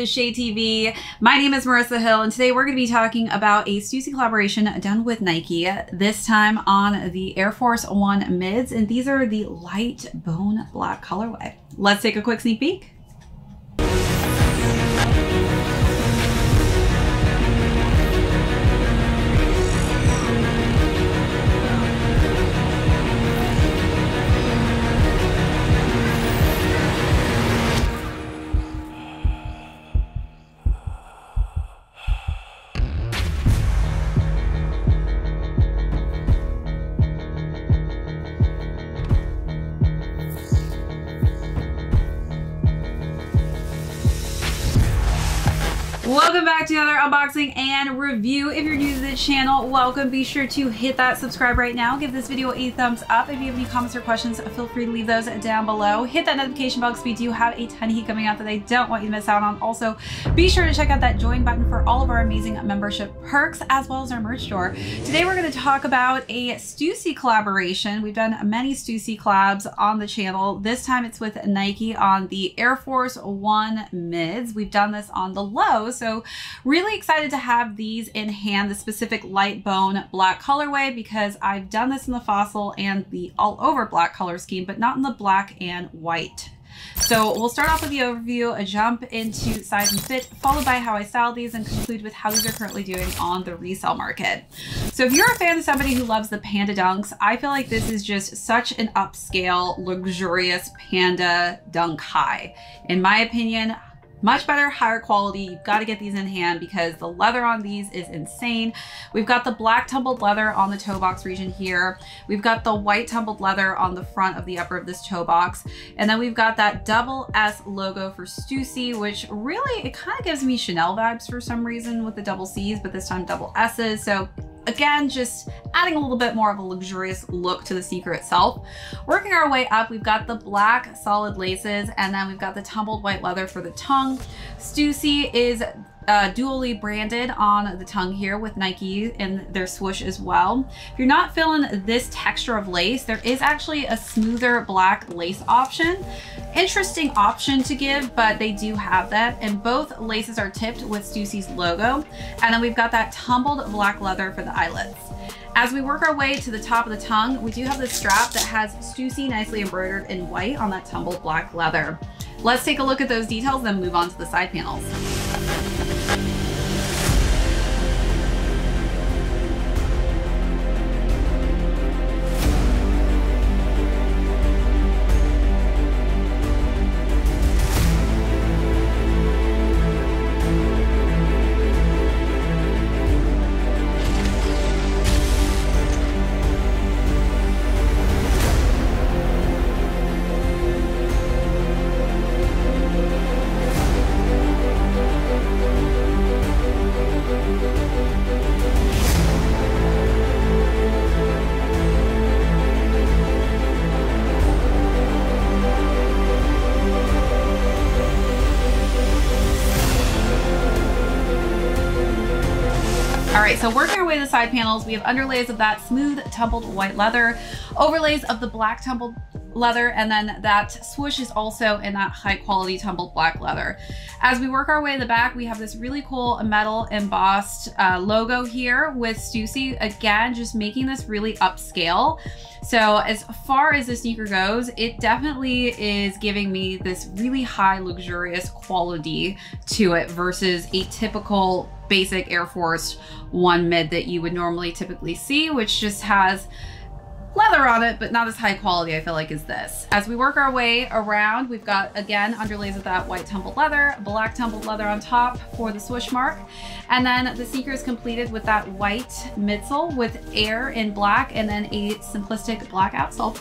to ShadeTV. My name is Marissa Hill, and today we're going to be talking about a Stussy collaboration done with Nike, this time on the Air Force 1 mids, and these are the light bone black colorway. Let's take a quick sneak peek. Welcome back to another unboxing and review. If you're new to the channel, welcome. Be sure to hit that subscribe right now. Give this video a thumbs up. If you have any comments or questions, feel free to leave those down below. Hit that notification bell because we do have a ton of heat coming out that I don't want you to miss out on. Also, be sure to check out that join button for all of our amazing membership perks as well as our merch store. Today we're going to talk about a Stussy collaboration. We've done many Stussy collabs on the channel. This time it's with Nike on the Air Force 1 mids. We've done this on the low. So really excited to have these in hand, the specific light bone black colorway, because I've done this in the fossil and the all over black color scheme, but not in the black and white. So we'll start off with the overview, a jump into size and fit, followed by how I style these, and conclude with how these are currently doing on the resale market. So if you're a fan of somebody who loves the Panda Dunks, I feel like this is just such an upscale, luxurious Panda Dunk high. In my opinion, much better, higher quality. You've got to get these in hand because the leather on these is insane. We've got the black tumbled leather on the toe box region here. We've got the white tumbled leather on the front of the upper of this toe box. And then we've got that double S logo for Stüssy, which really, it kind of gives me Chanel vibes for some reason with the double C's, but this time double S's. So again, just adding a little bit more of a luxurious look to the sneaker itself. Working our way up, we've got the black solid laces, and then we've got the tumbled white leather for the tongue. Stüssy is dually branded on the tongue here with Nike and their swoosh as well. If you're not feeling this texture of lace, there is actually a smoother black lace option. Interesting option to give, but they do have that, and both laces are tipped with Stüssy's logo. And then we've got that tumbled black leather for the eyelets. As we work our way to the top of the tongue, we do have this strap that has Stüssy nicely embroidered in white on that tumbled black leather. Let's take a look at those details, then move on to the side panels. All right, so working our way to the side panels, we have underlays of that smooth tumbled white leather, overlays of the black tumbled leather, and then that swoosh is also in that high quality tumbled black leather. As we work our way to the back, we have this really cool metal embossed logo here with Stüssy, again, just making this really upscale. So as far as the sneaker goes, it definitely is giving me this really high luxurious quality to it versus a typical basic Air Force 1 mid that you would normally typically see, which just has leather on it, but not as high quality, I feel like, as this. As we work our way around, we've got, again, underlays of that white tumbled leather, black tumbled leather on top for the swoosh mark. And then the sneaker is completed with that white midsole with air in black and then a simplistic black outsole.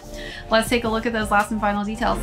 Let's take a look at those last and final details.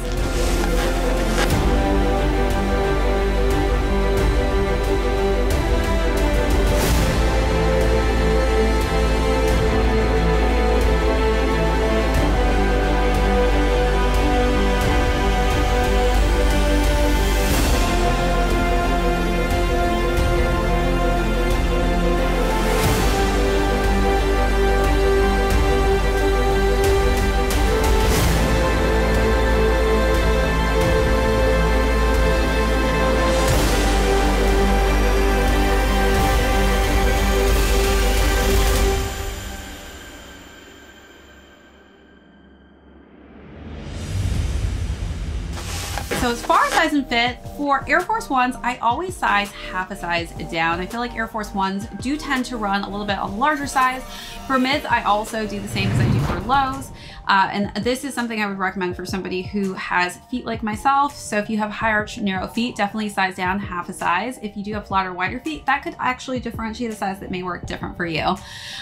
fit. For Air Force Ones, I always size half a size down. I feel like Air Force Ones do tend to run a little bit on the larger size. For mids, I also do the same as I do for lows. And this is something I would recommend for somebody who has feet like myself. So if you have high arch, narrow feet, definitely size down half a size. If you do have flatter, wider feet, that could actually differentiate a size that may work different for you. All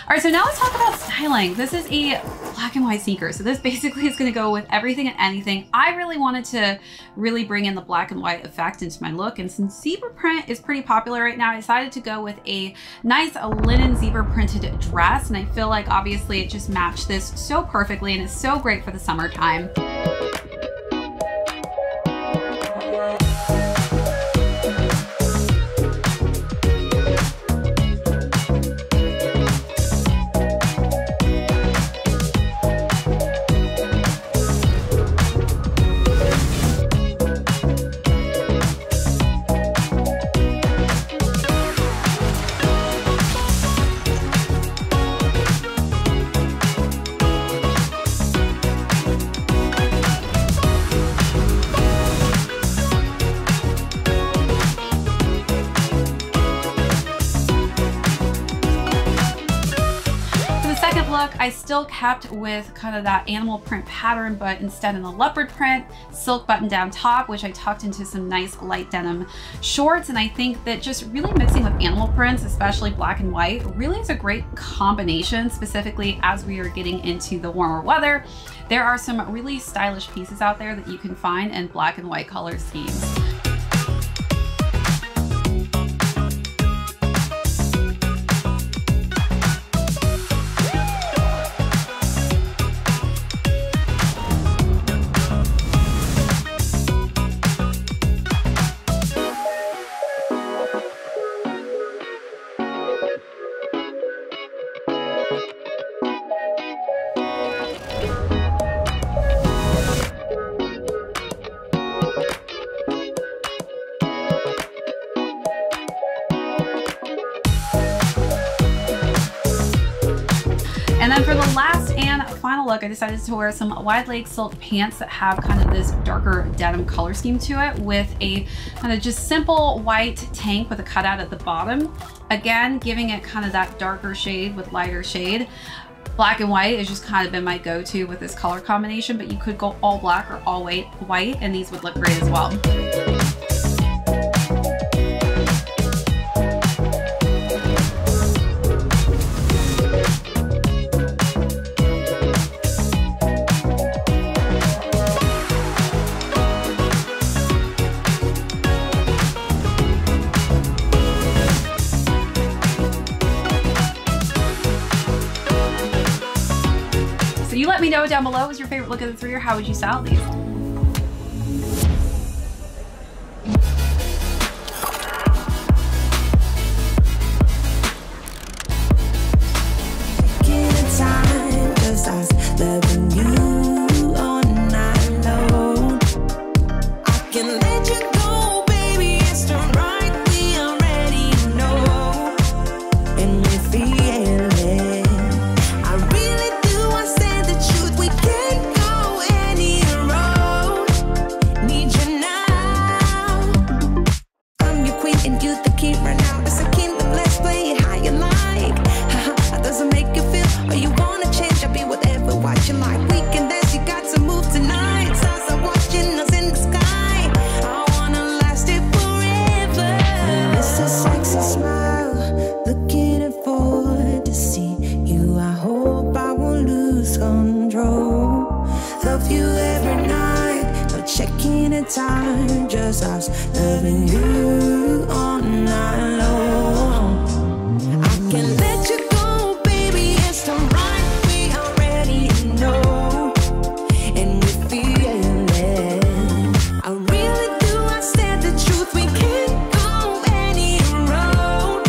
right, so now let's talk about styling. This is a black and white sneaker. So this basically is gonna go with everything and anything. I really wanted to really bring in the black and white effect into my look. And since zebra print is pretty popular right now, I decided to go with a nice linen zebra printed dress. And I feel like obviously it just matched this so perfectly and it's so great for the summertime. I still kept with kind of that animal print pattern, but instead in a leopard print, silk button down top, which I tucked into some nice light denim shorts. And I think that just really mixing with animal prints, especially black and white, really is a great combination, specifically as we are getting into the warmer weather. There are some really stylish pieces out there that you can find in black and white color schemes. And then for the last and final look, I decided to wear some wide leg silk pants that have kind of this darker denim color scheme to it with a kind of just simple white tank with a cutout at the bottom. Again, giving it kind of that darker shade with lighter shade. Black and white has just kind of been my go-to with this color combination, but you could go all black or all white, and these would look great as well. You let me know down below, what was your favorite look of the three, or how would you style these? Time, just us loving you all night long. I can let you go, baby, it's the right, we already know, and we feel it. I really do, I said the truth, we can't go any road.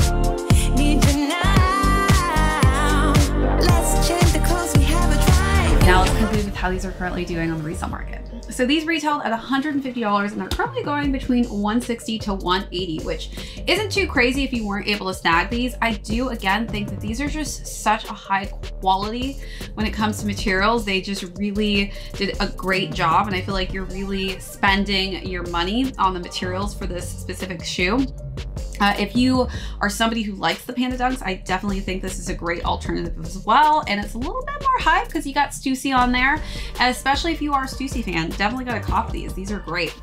Need you now. Let's change the clothes we have a try. Now let's conclude with how these are currently doing on the resale market. So these retailed at $150 and they're currently going between $160 to $180, which isn't too crazy if you weren't able to snag these. I do again think that these are just such a high quality when it comes to materials. They just really did a great job, and I feel like you're really spending your money on the materials for this specific shoe. If you are somebody who likes the Panda Dunks, I definitely think this is a great alternative as well. And it's a little bit more hype because you got Stüssy on there. And especially if you are a Stüssy fan, definitely gotta cop these. These are great.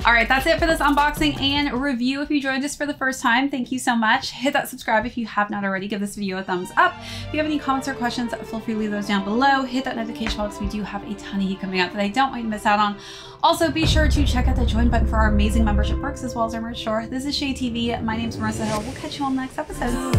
All right, that's it for this unboxing and review. If you joined us for the first time, thank you so much. Hit that subscribe if you have not already. Give this video a thumbs up. If you have any comments or questions, feel free to leave those down below. Hit that notification bell because we do have a ton of heat coming out that I don't want you to miss out on. Also, be sure to check out the join button for our amazing membership perks as well as our merch store. This is ShadeTV. My name's Marissa Hill. We'll catch you on the next episode.